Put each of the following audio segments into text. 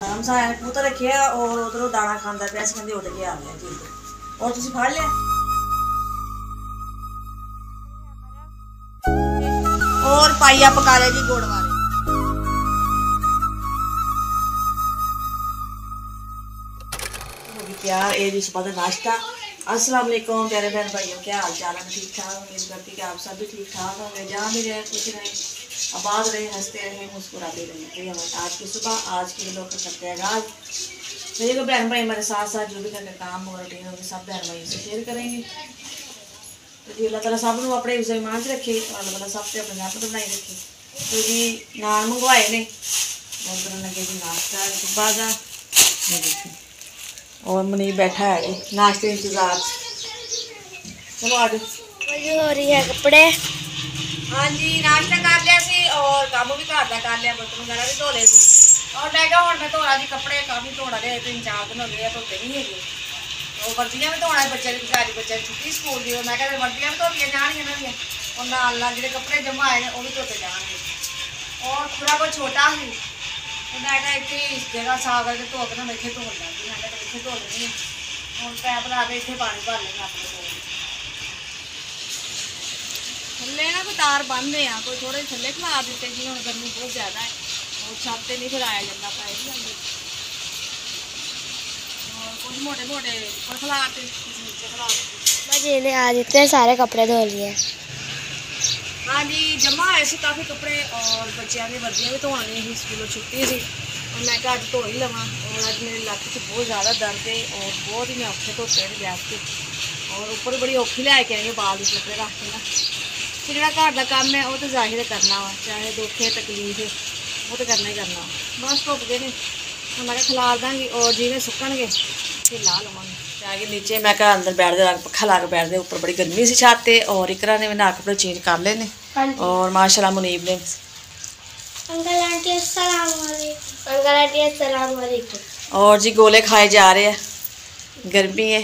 हम सारे कबूतर रखे और उधरों दाना खांदा पिया कहते उठ के आ गया जी। और तुसी फड़ लिया और पाइया पका लिया जी गुड़ वाले। तैयार ये जी सुबह का नाश्ता। अस्सलाम वालेकुम प्यारे बहन भाइयों, क्या हाल चाल है? ठीक ठाक, उम्मीद करती कि आप सब भी ठीक ठाक होंगे, जहाँ भी रहे खुश रहें, आबाद रहे, हंसते रहें, मुस्कुराते रहें। तो हम आज की सुबह आज के लोग करते हैं आगाज। मेरे को बहन भाई हमारे साथ साथ जो भी घर का काम और रूटीन होगी सब बहन भाई से शेयर करेंगे। तो जी अल्लाह ताला सब अपने ईमान से रखे और अल्लाह ताला सब से अपने आप बनाई रखे। तो जी नान मंगवाए ने और लगे जी नाश्ता सुबह का और मनीब बैठा है जी नाश्ते इंतजार। चलो आज हो रही है कपड़े। हाँ जी नाश्ता कर लिया सी और काम भी घर का कर लिया, बर्तन वगैरह भी धो ले सी और मैं क्या हूँ मैं धोना जी कपड़े काफ़ी धोना रहे 3-4 दिन हो गए धोते नहीं है। और वर्दियाँ भी धोना बच्चे की घर बच्चे छुट्टी स्कूल की मैं क्या वर्दियाँ भी धोतियाँ जानिया ना और नाल जो कपड़े जमा आए वो भी धोते जाएंगे। और थोड़ा कोई छोटा ही मैं क्या इतने इस जगह साफ करके धो के ना मैं इतने धो लगी मैं क्या इतने धो लेनी और पैप ला के इतने पानी भर लेंगे अपने को थले ना कोई तार बंद है कोई थोड़े थले खिला देते जी। हम गर्मी बहुत ज़्यादा है और छत से नहीं फिर आया जाता पाए भी अंदर और कुछ मोटे मोटे ऊपर खिलाते कुछ नीचे खिलाते। जी ने आज इतने सारे कपड़े धो लिए। हाँ जी जमा आए थे काफ़ी कपड़े और बच्चों की वर्दियाँ भी धोनी ही स्कूलों छुट्टी सी और मैं क्या अज धो ही लवा। और अज मेरे लत्त से बहुत ज़्यादा दर्द है और बहुत ही मैं औखे धोते हैं गैस से और ऊपर बड़ी औखी लैके आई बाल के कपड़े रख के ना। फिर जो घर का काम है वो तो जाहिर करना वा चाहे दुख है तकलीफ है वो तो करना ही करना बस धुप गए ने मैं खिलार देंगी और जिन्हें सुकणगे फिर ला लवेंगे जाके नीचे। मैं क्या अंदर बैठ दे पखा ला के बैठ दे ऊपर बड़ी गर्मी सी छाते और इकरा ने मैंने कपड़े चेंज कर लेने और माशाल्लाह मुनीब ने अंकल आंटी अस्सलाम वालेकुम। और जी गोले खाए जा रहे हैं गर्मी है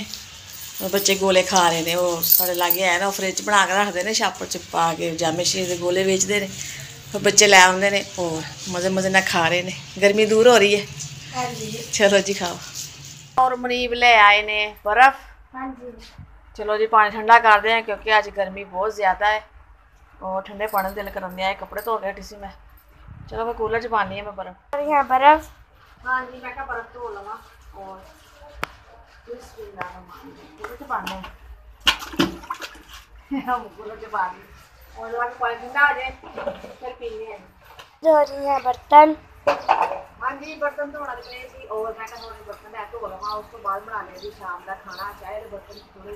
और बच्चे गोले खा रहे हैं। वो साढ़े लागे है ना फ्रिज बना के रखते हैं छापर च पा के जामे शीर के गोले बेचते हैं फिर बच्चे लै आते हैं और मज़े मज़े ना खा रहे हैं। गर्मी दूर हो रही है। हाँ जी चलो जी खाओ। और मुनीब ले आए ने बर्फ़। हाँ जी चलो जी पानी ठंडा कर दें क्योंकि आज गर्मी बहुत ज़्यादा है और ठंडे पानी दिल कर आए कपड़े धो गए टिसी में। चलो मैं कूलर च पानी है मैं बर्फ़। यहाँ बर्फ़। हाँ जी मैं क्या बर्फ़ धो लवा और बर्तन। हाँ जी बर्तन धोना पे सी और मैं थोड़े बर्तन लै धो लवा उस तो बाद बनाने जी शाम का खाना चाहे बर्तन थोड़े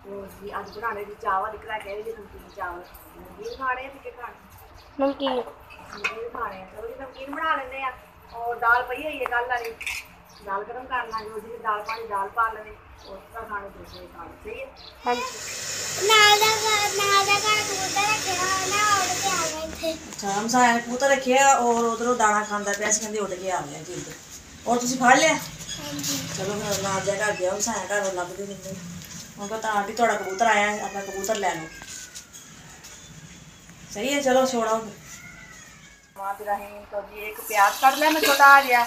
जी अज बनाने जी चावल निकला कह जी नमकीन चावल नमकीन खाने फिक्के खाने नमकीन खाने चलो जी नमकीन बना लेंगे और दाल पई हुई है कल वाली दाल गर्म कर लाँगे उसी दाल पानी दाल पा लेने और खाने दूसरे खाने सही है। हाँ जी अच्छा हम सारे कबूतर रखे और उधरों दाना खांदा पिया कहते उठ के आ गया जी उधर। और तुसी फड़ लिया? चलो फिर नाल जा घर गया हम सारे घर लभदे नहीं उनको तो आंटी थोड़ा कबूतर आया अपना कबूतर लै लो सही है। चलो छोड़ो तो जी एक प्याज काट लिया मैं छोटा आ गया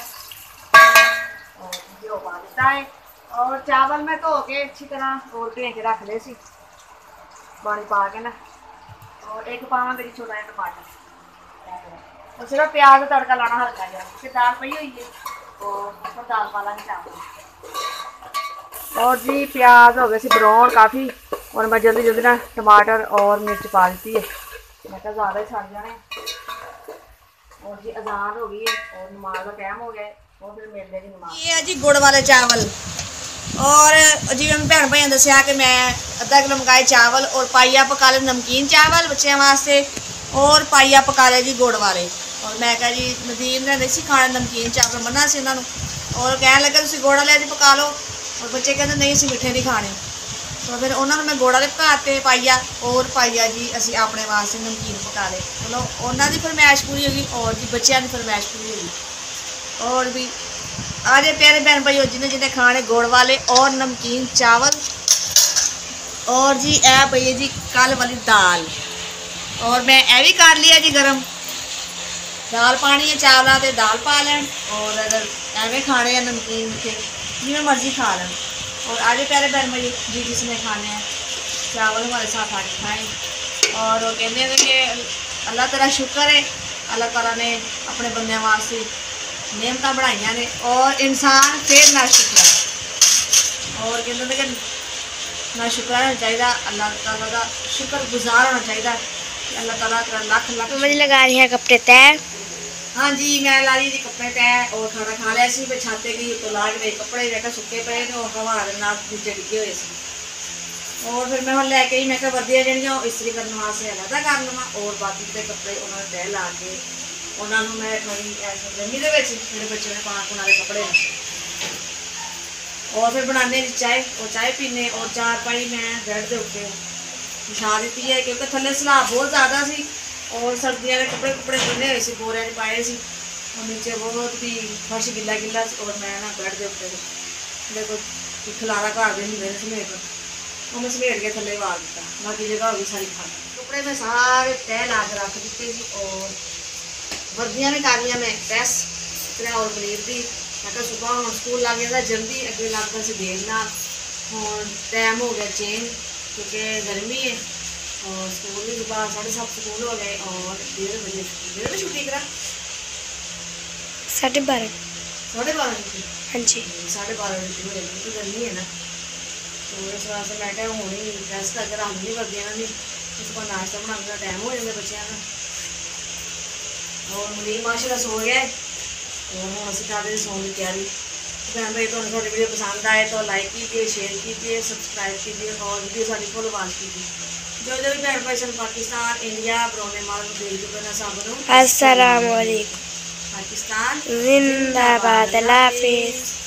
और घ्यो पा देता है और चावल मैं धो के अच्छी तरह और भें के रख ले सी पानी पा के ना और एक पावा मेरी छोटा है टमाटर और सिर्फ प्याज का तड़का लाना हल्का जा फिर दाल पई हुई है और दाल पा लेंगे चावल। और जी प्याज हो गए सी ब्राउन काफ़ी और मैं जल्दी जल्दी ना टमाटर और मिर्च पा दी है मैं क्या ज़्यादा ही सड़ जाने। और जी अजान हो गई है और नमाज का टाइम हो गया और फिर मिल जाएगी नमाज। ये है जी गुड़ वाले चावल और जिवें भैन भाइयों ने दसिया कि मैं अद्धा किलो मंगाए चावल और पाइया पका ले नमकीन चावल बच्चों वास्ते और पाइया पका ले जी गुड़ वाले। और मैं कहा जी नदीम ने नहीं खाने नमकीन चावल मना से इन्होंने और कह लगे तुम गुड़ वाले जी पका लो और बच्चे कहते नहीं असीं मिठे नहीं खाने तो फिर उन्होंने मैं गुड़ वाले पकाते पाइया और पाइया जी असीं अपने वास्ते नमकीन पका ले। चलो उन्होंने फरमाइश पूरी होगी और जी बच्चों की फरमाइश पूरी होगी। और भी आज प्यारे बहन भाई जिन्हें जिन्हें खाने गुड़ वाले और नमकीन चावल और जी ए भई जी कल वाली दाल और मैं ए भी कर लिया जी गरम दाल पानी है चावलों से दाल पा लैन और अगर एवं खाने हैं नमकीन मीठे जिमें मर्जी खा लें। और आगे प्यारे बहन भाई जी जिसने खाने हैं चावल हमारे साथ आके खाएं। और वो कहते हैं कि अल्लाह ताला शुक्र है, अल्लाह ताला ने अपने बंदे वास्ते नेमत बढ़ाइया ने और इंसान फिर ना शुक्र है। और कहते हैं कि ना शुक्र होना चाहिए, अल्लाह ताला का शुक्र गुजार होना चाहिए। अल्लाह ताला का लख लख मुझे लगा रही है कपड़े तय। हाँ जी मैं ला ली जी कपड़े तय और खाना खा लिया सी। फिर छाते गई तो ला के कपड़े देखा सुके पे और हवा के नाल नीचे डिगे हुए सी। और फिर मैं हम लैके ही मैं वर्दियाँ जड़ियाँ इस्त्री करने वास्ते अलहदा कर लवां और बाकी के कपड़े उन्होंने तय ला के उन्होंने मैं थोड़ी गर्मी के मेरे बच्चों ने पाना पुना के कपड़े और फिर बनाने चाय और चाय पीने और चार पाई मैं बेड के उत्ते बिछा दी है क्योंकि थले सलाब बहुत ज़्यादा सी और सर्दियों के कपड़े कुपड़े बुने हुए सी बोरिया च पाए सी और नीचे बहुत भी फर्श गिला गिला और मैं ना बेड के उत्ते देखो खिलारा घर के होंगे समेट और मैं समेट के थले वाल दिता। बाकी जगह होगी सारी खाली कपड़े मैं सारे तय ला के रख दिते सी और वर्दियाँ भी कर लिया मैं प्रेस इतना और पनीर की मैं सुबह हम स्कूल लग जाता जल्दी अगे लगता से देर ना और टाइम हो गया चेंज क्योंकि गर्मी है और स्कूल भी सुबह 7:30 स्कूल हो गए और 1:30 बजे छुट्टी करा 12:30। 12:30 छुट्टी हाँ जी 12:30 छुट्टी हो जाएगी तो गर्मी है ना तो इस वास्ते मैं क्या होनी प्रेस करके रख नहीं करती ना नहीं उसका नाश्ता बनाने का टाइम हो जाता बच्चों का। और मुनीर माशाल्लाह सो गया और हम असं कर रहे सोने की तैयारी। बहन भाई तो हमारी वीडियो पसंद आए तो लाइक कीजिए, शेयर कीजिए, सब्सक्राइब कीजिए और वीडियो सारी फुल वॉच कीजिए। जो भी बहन भाई सन पाकिस्तान इंडिया बरोने माल देख चुके सब अस्सलाम वालेकुम। पाकिस्तान जिंदाबाद। अल्लाह हाफिज़।